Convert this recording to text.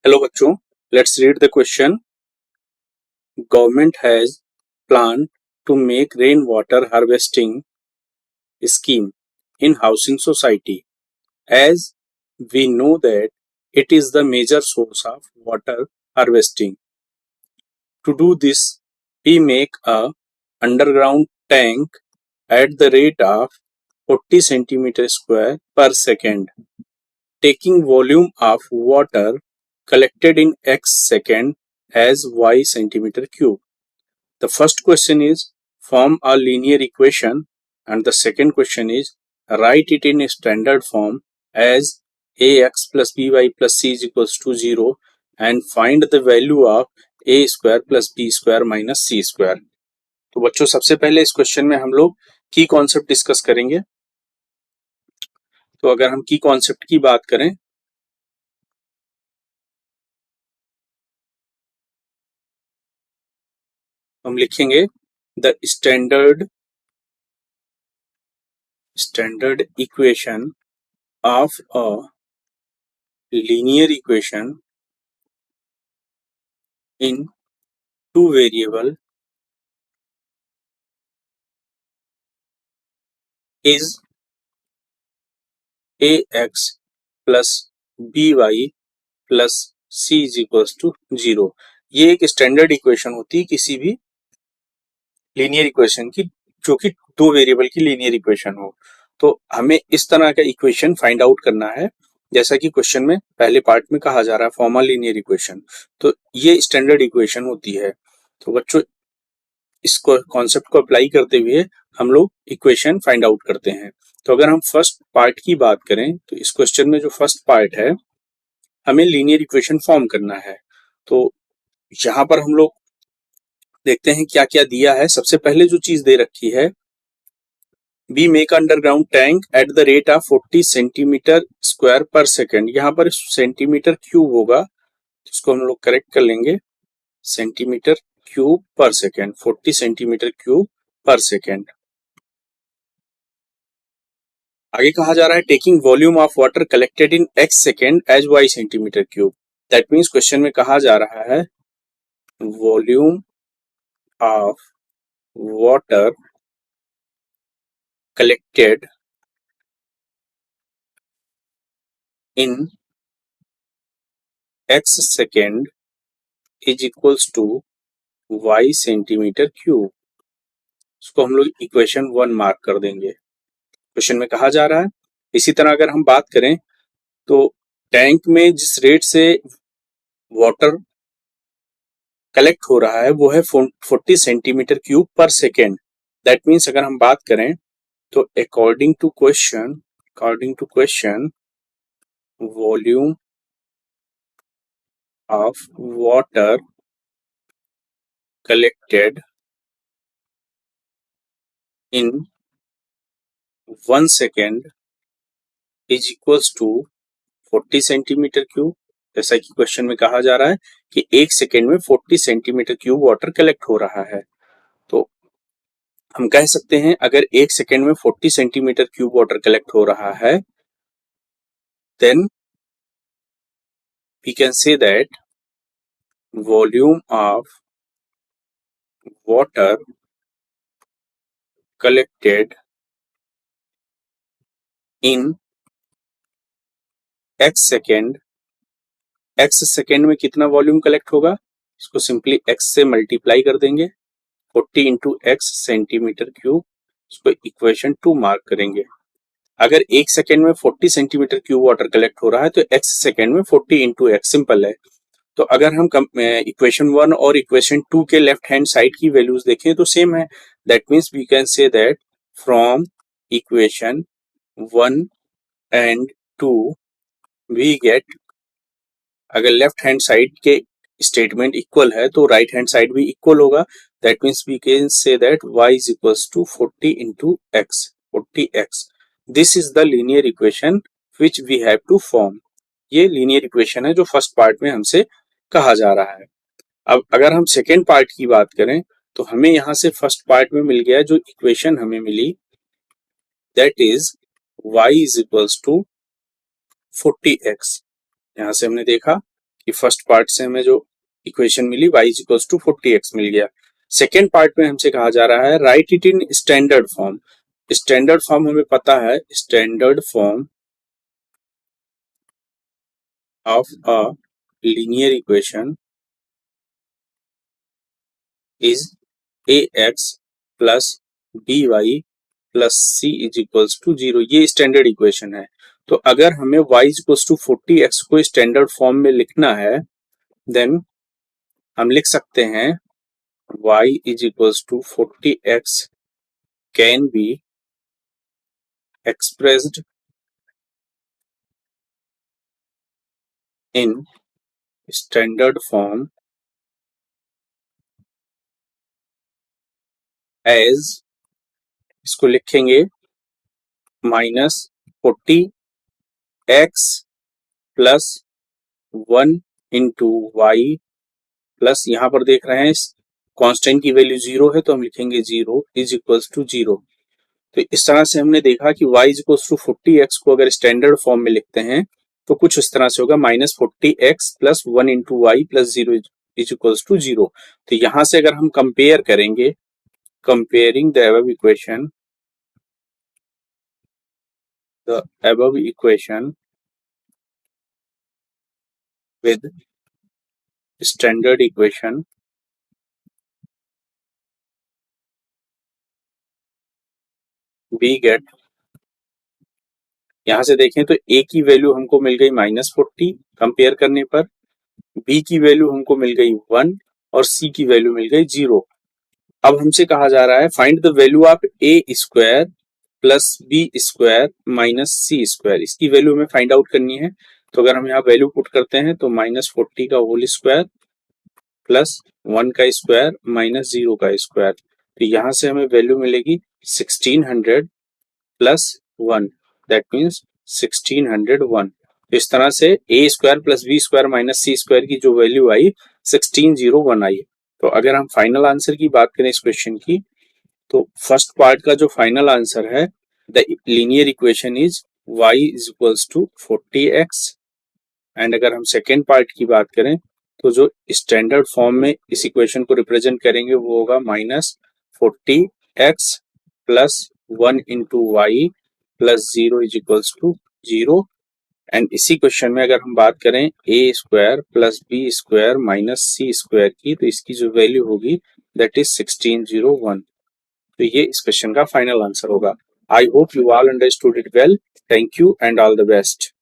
Hello बच्चों, let's read the question. Government has plan to make rain water harvesting scheme in housing society, as we know that it is the major source of water harvesting. To do this, we make a underground tank at the rate of 40 centimeter square per second, taking volume of water collected in x second as y centimeter cube. The first question is form a linear equation, and the second question is write it in a standard form as ax plus by plus c is equals to 0 and find the value of a square plus b square minus c square. तो बच्चों सबसे पहले इस question में हम लोग की concept discuss करेंगे. तो अगर हम की कॉन्सेप्ट की बात करें हम लिखेंगे the standard equation of a linear equation in two variable is ax plus by plus c is equals to 0. ये एक स्टैंडर्ड इक्वेशन होती है किसी भी लीनियर इक्वेशन की, जो कि दो वेरिएबल की लीनियर इक्वेशन हो. तो हमें इस तरह का इक्वेशन फाइंड आउट करना है, जैसा कि क्वेश्चन में पहले पार्ट में कहा जा रहा है फॉर्म अ लीनियर इक्वेशन. तो ये स्टैंडर्ड इक्वेशन होती है. तो बच्चों इसको कॉन्सेप्ट को अप्लाई करते हुए हम लोग इक्वेशन फाइंड आउट करते हैं. तो अगर हम फर्स्ट पार्ट की बात करें तो इस क्वेश्चन में जो फर्स्ट पार्ट है हमें लीनियर इक्वेशन फॉर्म करना है. तो यहाँ पर हम लोग देखते हैं क्या क्या दिया है. सबसे पहले जो चीज दे रखी है, we make underground tank at the rate of 40 centimetre square पर सेकेंड. यहाँ पर सेंटीमीटर क्यूब होगा, इसको हम लोग करेक्ट कर लेंगे, सेंटीमीटर क्यूब पर सेकेंड, 40 सेंटीमीटर क्यूब पर सेकेंड. आगे कहा जा रहा है taking volume of water collected in x second as y centimetre cube. That means question में कहा जा रहा है volume of water collected in x second is equals to y centimetre cube. इसको हम लोग इक्वेशन 1 मार्क कर देंगे. क्वेश्चन में कहा जा रहा है. इसी तरह अगर हम बात करें तो टैंक में जिस रेट से वाटर कलेक्ट हो रहा है वो है 40 सेंटीमीटर क्यूब पर सेकेंड. दैट मीन्स अगर हम बात करें तो according to question volume of water collected in 1 second is equals to 40 centimetre cube. जैसा कि क्वेश्चन में कहा जा रहा है कि एक सेकेंड में 40 सेंटीमीटर क्यूब वाटर कलेक्ट हो रहा है. तो हम कह सकते हैं अगर एक सेकेंड में 40 सेंटीमीटर क्यूब वाटर कलेक्ट हो रहा है, then we can say that volume of water collected in x second में कितना वॉल्यूम कलेक्ट होगा, इसको सिंपली एक्स से मल्टीप्लाई कर देंगे, 40 इंटू एक्स सेंटीमीटर क्यूब. इसको इक्वेशन 2 मार्क करेंगे. अगर एक सेकेंड में 40 सेंटीमीटर क्यूब वाटर कलेक्ट हो रहा है तो एक्स सेकेंड में 40 इंटू एक्स सिंपल है. तो अगर हम इक्वेशन 1 और इक्वेशन 2 के लेफ्ट हैंड साइड की वैल्यूज देखें तो सेम है. That means we can say that from equation 1 and 2 we get, अगर लेफ्ट हैंड साइड के स्टेटमेंट इक्वल है तो राइट हैंड साइड भी इक्वल होगा. That means we can say that y is equals to 40 into x, 40x. This is the linear equation which we have to form. ये linear equation है जो first part में हमसे कहा जा रहा है. अब अगर हम सेकेंड पार्ट की बात करें तो हमें यहां से फर्स्ट पार्ट में मिल गया जो इक्वेशन हमें मिली, that is y is equals to 40x. यहां से हमने देखा ये फर्स्ट पार्ट से हमें जो इक्वेशन मिली y is equals to 40x मिल गया। सेकेंड पार्ट में हमसे कहा जा रहा है write it in standard form. Standard form हमें पता है, standard form of a linear equation is ax plus by plus c is equals to 0। ये स्टैंडर्ड इक्वेशन है। तो अगर हमें y is equals to 40x को स्टैंडर्ड फॉर्म में लिखना है, देन हम लिख सकते हैं y is equals to 40x can be expressed in standard form as, इसको लिखेंगे -40x plus 1 into y plus, यहां पर देख रहे हैं कांस्टेंट की वैल्यू 0 है तो हम लिखेंगे 0 इज इक्वल्स टू 0। तो इस तरह से हमने देखा कि y is equals to 40x को अगर स्टैंडर्ड फॉर्म में लिखते हैं तो कुछ इस तरह से होगा -40x plus 1 into y plus 0 is equals to 0। तो यहां से अगर हम कंपेयर करेंगे, comparing the above equation, the above equation with standard equation, we get, यहां से देखें तो a की वैल्यू हमको मिल गई -40 कंपेयर करने पर, b की वैल्यू हमको मिल गई 1 और c की वैल्यू मिल गई 0। अब हमसे कहा जा रहा है find the value of a square plus b square minus c square, इसकी वैल्यू हमें फाइंड आउट करनी है। तो अगर हम यहाँ वैल्यू पुट करते हैं तो -40 का होल स्क्वायर प्लस 1 का स्क्वायर माइनस 0 का स्क्वायर, तो यहाँ से हमें वैल्यू मिलेगी 1600 प्लस 1, दैट मीन्स 1601। तो इस तरह से a square plus b square minus c square की जो वैल्यू आई 1601 आई। तो अगर हम फाइनल आंसर की बात करें इस क्वेश्चन की, तो फर्स्ट पार्ट का जो फाइनल आंसर है, the linear equation is y is equals to 40x। And अगर हम सेकेंड पार्ट की बात करें तो जो स्टैंडर्ड फॉर्म में इस इक्वेशन को रिप्रेजेंट करेंगे वो होगा -40x plus 1 into y plus 0 is equals to 0। And इसी क्वेश्चन में अगर हम बात करें a square plus b square minus c square की, तो इसकी जो वैल्यू होगी दैट इज 1601। तो ये इस क्वेश्चन का फाइनल आंसर होगा। I hope you all understood it well. Thank you and all the best.